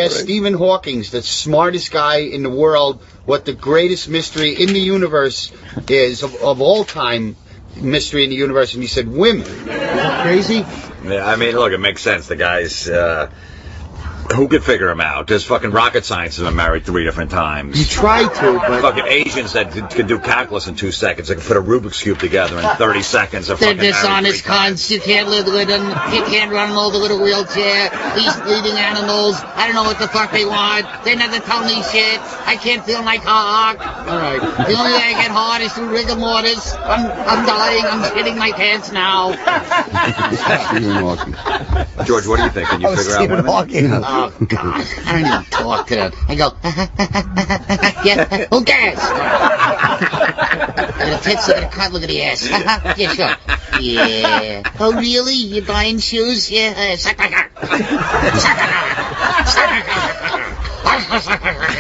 asked Stephen Hawking, the smartest guy in the world, what the greatest mystery in the universe is of all time, mystery in the universe, and he said women. Is that crazy? Yeah, I mean, look, it makes sense. The guys, who could figure him out? There's fucking rocket scientists that have been married 3 different times. You try to, but... Fucking Asians that can do calculus in 2 seconds. They can put a Rubik's Cube together in 30 seconds. They're dishonest cons. You can't live with them. You can't run them over with a wheelchair. These bleeding animals. I don't know what the fuck they want. They never tell me shit. I can't feel my cock. All right. The only way I get hard is through rigor mortis. I'm dying. I'm shitting my pants now. Stephen Hawking. George, what do you think? Can you figure out women? Oh, God. I don't even talk to them. I go, yeah, who cares? Look at the tits, look at the cunt, look at the ass. Yeah, sure. Yeah. Oh, really? You're buying shoes? Yeah. Suck my cock. Suck my cock. Suck my cock.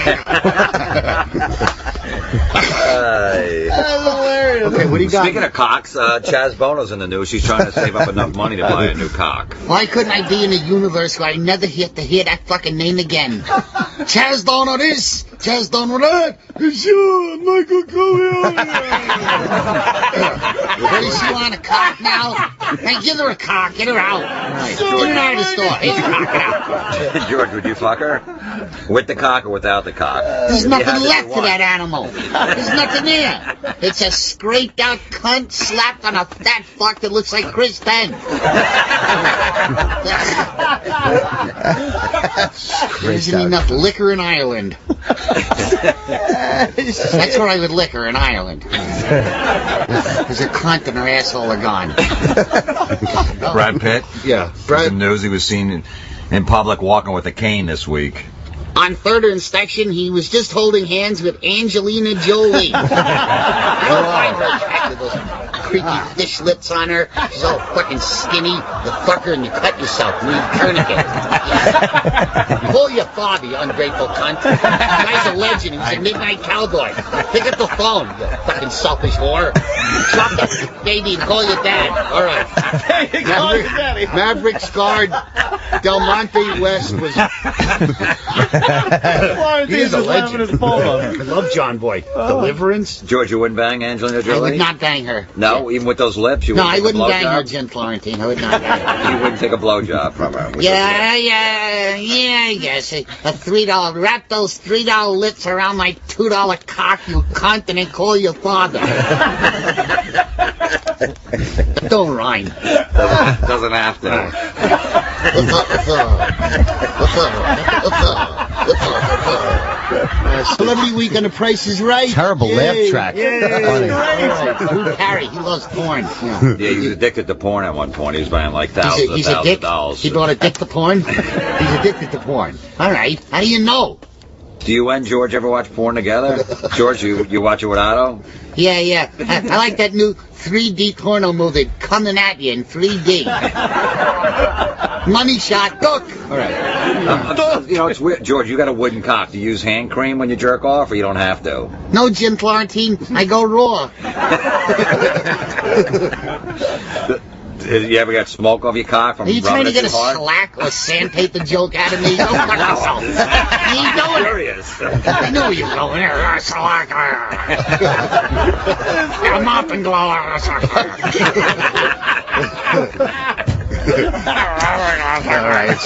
That's hilarious. Okay, what do you got? Speaking of cocks, Chaz Bono's in the news. She's trying to save up enough money to buy a new cock. Why couldn't I be in a universe where I never have to hear that fucking name again? Chaz Bono this, Chaz Bono that. Sure, Michael Cohen. What does she want, a cock now? Hey, give her a cock. Get her out. Right. Get her out of the store. Here's a cock. Get out. George, would you fuck her? With the cock or without the cock? There's nothing left to that animal. There's nothing there. It's a scraped out cunt slapped on a fat fuck that looks like Chris Penn. There isn't enough liquor in Ireland. That's where I would liquor, in Ireland. There's a cunt and her asshole are gone. Brad Pitt? Yeah. Brad. In the news, he was seen in public walking with a cane this week. On further inspection, he was just holding hands with Angelina Jolie. creaky fish lips on her. She's all fucking skinny. You fuck her and you cut yourself. And you tourniquet. Yeah. Call your father, you ungrateful cunt. The guy's a legend. He was a midnight cowboy. Pick up the phone, you fucking selfish whore. Drop that baby and call your dad. All right. Maverick Scarred. Del Monte West was... He's a legend. I love John Boy. Deliverance. George, you wouldn't bang Angelina Jolie? I would not bang her. No, even with those lips? You No, wouldn't I wouldn't bang her, blowjob? Jen Florentine. I would not bang her. You wouldn't take a blowjob from her? Yeah, I guess. A $3. Wrap those $3 lips around my $2 cock, you cunt, and then call your father. Don't rhyme. Doesn't have to. Celebrity Week on The Price is Right. Terrible laugh track. Drew Carey, he loves porn. Yeah, he was addicted to porn at one point. He was buying like thousands of dolls. He bought a dick to porn? He's addicted to porn. All right. How do you know? Do you and George ever watch porn together? George, you watch it with Otto? Yeah. I like that new 3D porno movie, Coming at You in 3D. Money shot, duck. All right. You know, it's weird. George, you got a wooden cock. Do you use hand cream when you jerk off, or you don't have to? No, Jim Florentine, I go raw. You ever got smoke off your cock from Are you trying to rubbing get it a too hard? slack or sandpaper joke out of me? Go fuck yourself. You ain't doing it. I knew you were going there. Slack. I'm up and glow. All right,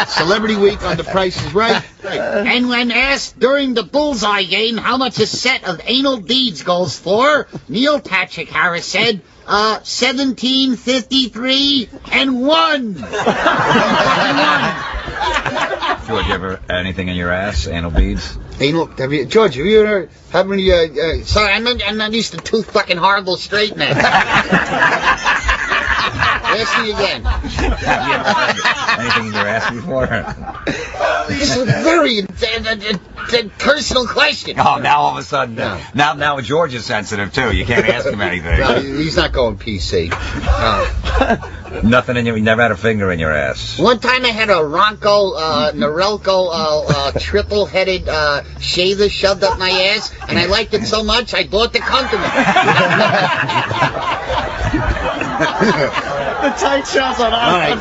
Celebrity Week on The Price is Right. And when asked during the bullseye game how much a set of anal beads goes for, Neil Patrick Harris said, 1753 and 1. George, you ever anything in your ass? Anal beads? George, have you ever had any, sorry, I'm not used to two fucking horrible straight men. Ask me again. Anything in your ass before? This is a very personal question. Oh, now all of a sudden, now George is sensitive too. You can't ask him anything. No, he's not going PC. Nothing in you never had a finger in your ass. One time I had a Norelco triple-headed shaver shoved up my ass, and I liked it so much I bought the company. The tight shots on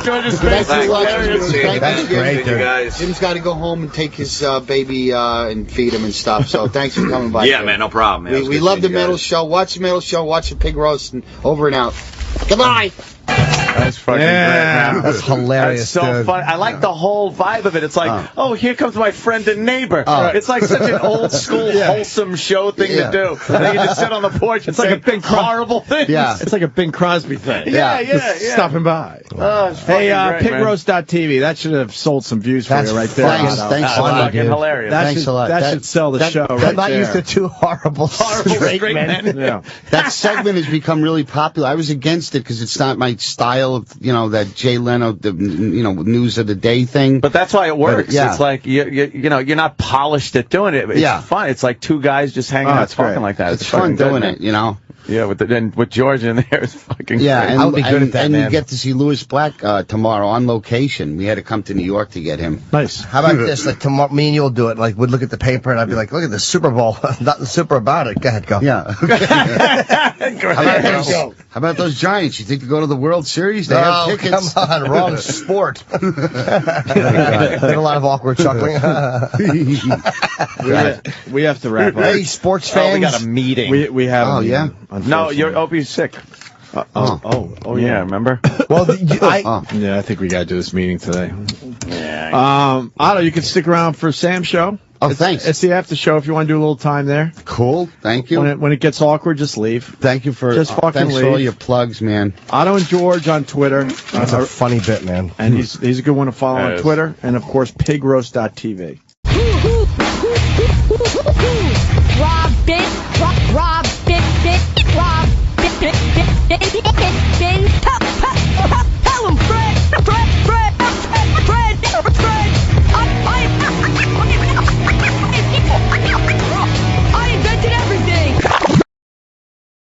George's face. That's great, you guys. Jim's got to go home and take his baby and feed him and stuff, so thanks for coming by. Yeah, man, no problem. Yeah, we love the Metal Show. Watch the Metal Show. Watch the Pig Roast, and over and out. Goodbye. That's fucking great, man. That's hilarious. That's so fun. I like the whole vibe of it. It's like, oh, here comes my friend and neighbor. It's like such an old school, wholesome show thing to do. And then you just sit on the porch and say like a big horrible things. Yeah, it's like a Bing Crosby thing. Yeah. Stopping by. Hey, Pigroast.tv. That should have sold some views for you right there. Thanks a lot, dude. Hilarious. Thanks a lot. That should sell the show right there. I'm not used to two horrible straight men. Yeah. That segment has become really popular. I was against it because it's not my style of, that Jay Leno, news of the day thing. But that's why it works. Yeah. It's like, you're not polished at doing it. It's fun. It's like two guys just hanging out talking like that. It's fun doing it, Yeah, with George in there, it's fucking great. I would be good at that, and man. you get to see Louis Black tomorrow on location. We had to come to New York to get him. Nice. How about this? Like tomorrow, me and you'll do it. Like we'd look at the paper and I'd be like, "Look at the Super Bowl. Nothing super about it. Go ahead, go." Yeah. How about those Giants? You think to go to the World Series? They have tickets. Come on, wrong sport. A lot of awkward chuckling. We have to wrap up. Hey, sports fans. we got a meeting. We have. Oh, yeah? No, Opie's sick. Yeah, remember? Well, I think we got to do this meeting today. Otto, you can stick around for Sam's show. Oh, thanks. It's the after show if you want to do a little time there. Cool. Thank you. When it gets awkward, just leave. Thank you for just fucking thanks leave. for all your plugs, man. Otto and George on Twitter. That's a funny bit, man. And he's a good one to follow on Twitter. And, of course, pigroast.tv. Robin.